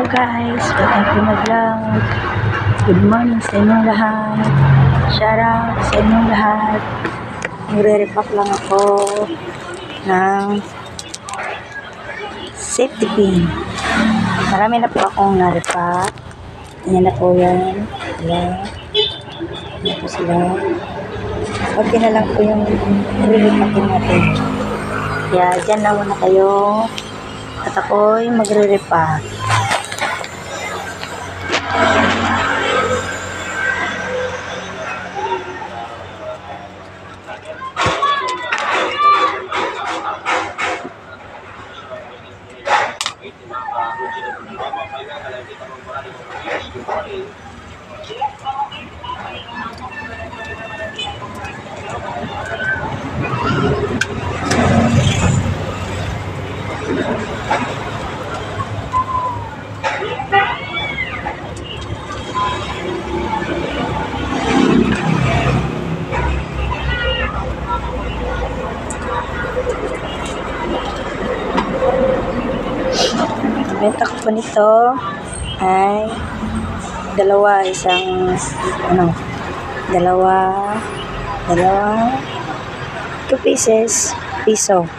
guys, welcome to my vlog. Good morning sa inyong lahat. Shout out sa inyong lahat. Nagre-repack lang ako ng safety pin. Marami na po akong na-repack. Yan na po yan. Yan po sila. Okay na lang po yung re-repackin natin. Kaya dyan lang muna kayo. At ako'y magre-repack. Benta ko po nito ay dalawa 2 pieces, piso.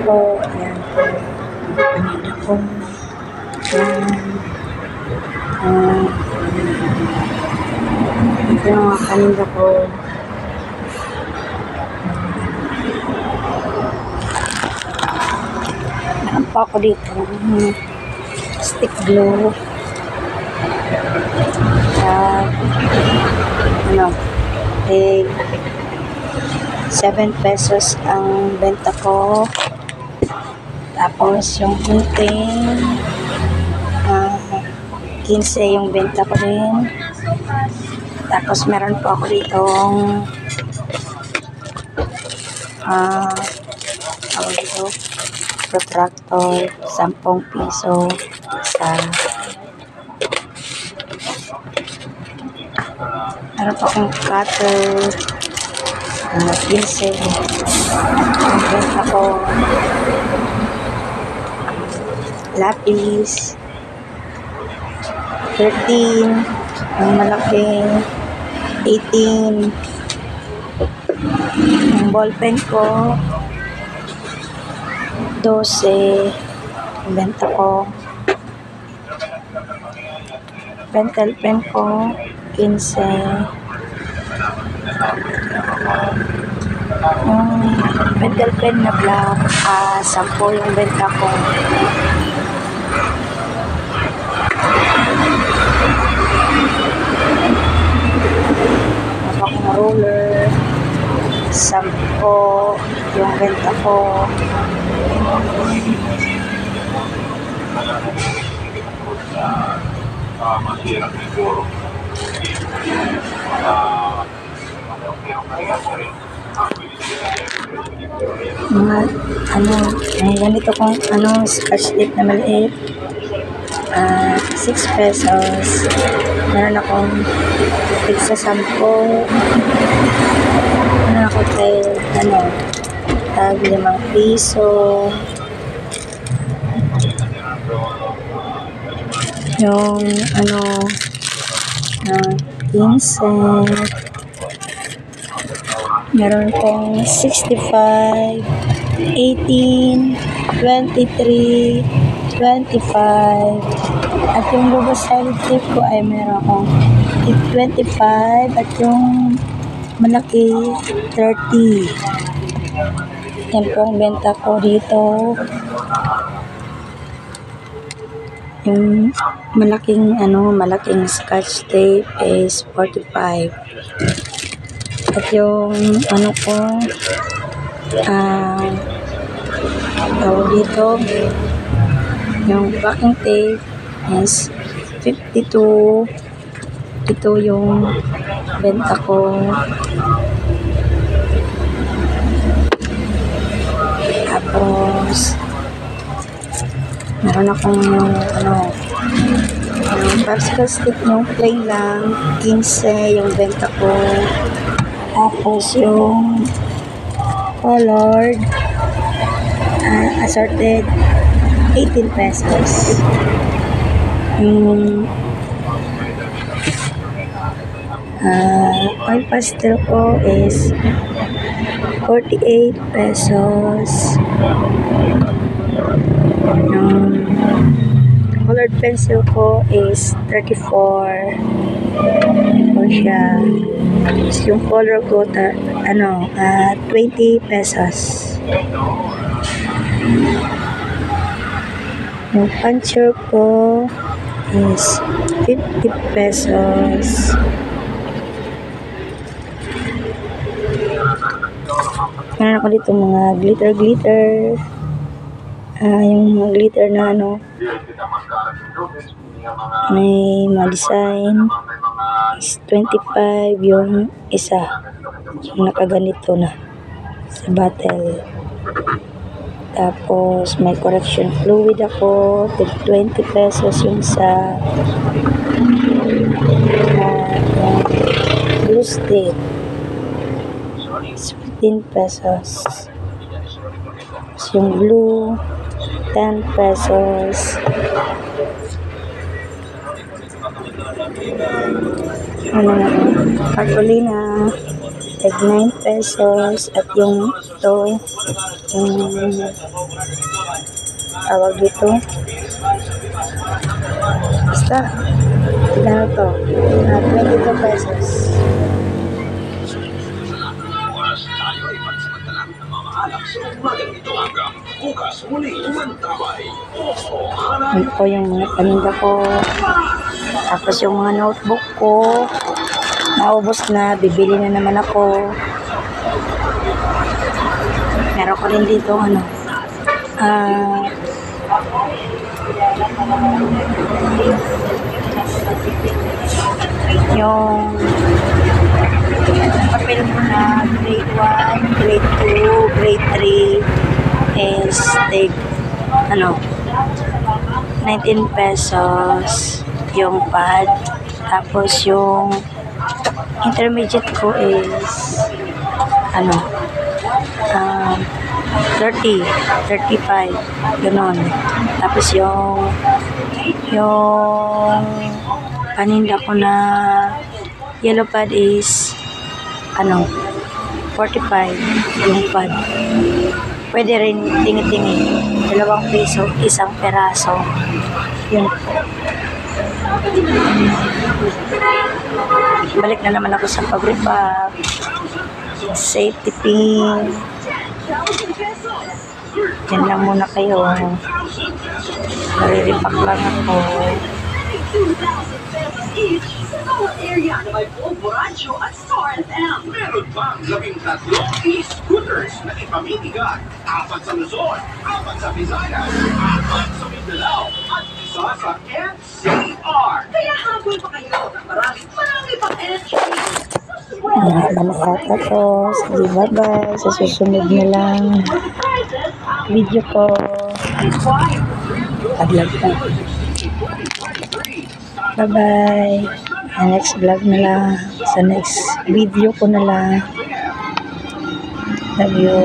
Po, ayan po. Kanina po. Ito yung mga kanina po. Meron pa ako dito. Stick glue. At, 7 pesos ang benta ko. Tapos yung kunting 15 yung benta ko rin. Tapos meron po ako ditong protractor, 10 piso sa meron po akong cutter 15 ang benta ko. Lapis 13. Yung malaking 18. Yung ballpen ko 12. Yung benta ko. Pentel pen ko 15. Yung pentel pen na black 10 yung benta ko. Akong roller 10 yung benta ko. Mga may ganito kong scotch tape na maliit, 6 pesos. Meron akong tigsa 10. Meron ako tag 5 piso. Yung 15. Meron kong 65, 18, 23, 25. At yung logo side tape ko ay meron akong 25 at yung malaki 30. Yan po ang benta ko dito. Yung malaking scotch tape is 45. At yung tawag dito, yung packing tape is 52. Ito yung benta ko. Tapos meron akong popsicle stick yung plain lang 15 yung benta ko. Tapos yung colored assorted 18 pesos. Yung oil pastel ko is 48 pesos. Yung colored pencil ko is 34. Ito siya. Yung color ko 20 pesos. Yung puncher ko is 50 pesos. Meron ako dito mga glitter. Yung mga glitter na may mga design is 25 yung isa. Yung nakaganito na sa bottle. Tapos may correction fluid ako, 20 pesos yung isa. Glue stick is 15 pesos. Tapos yung glue 10 pesos. Cartolina tag 9 pesos. At yung ito, yung tawag dito, basta tignan to, 22 pesos. Ito po yung mga paninda ko. Tapos yung mga notebook ko naubos na, bibili na naman ako. Meron ko rin dito yung papel mo na grade 1, grade 2, grade 3 is take 19 pesos yung pad. Tapos yung intermediate ko is 30, 35 ganon. Tapos yung paninda ko na yellow pad is 45 yung pad. Pwede rin tingi-tingi. 2 piso, isang peraso. Yun po. Balik na naman ako sa pag-repack. Safety pin. Yan lang muna kayo. Nare-repack lang ako. area na may full Boraccho at Star FM. Meron bang 13 e-scooters na ipamimigat? 4 sa Luzon, 4 sa Visayas, 4 sa Mindanao, at isa sa NCR. Kaya habol pa kayo ng marami pang entry. Wala na yata to. Sige, bye-bye. Sa susunod na lang video ko. Vlog na. Bye-bye. Sa next vlog na lang. Sa next video ko na lang. Love you.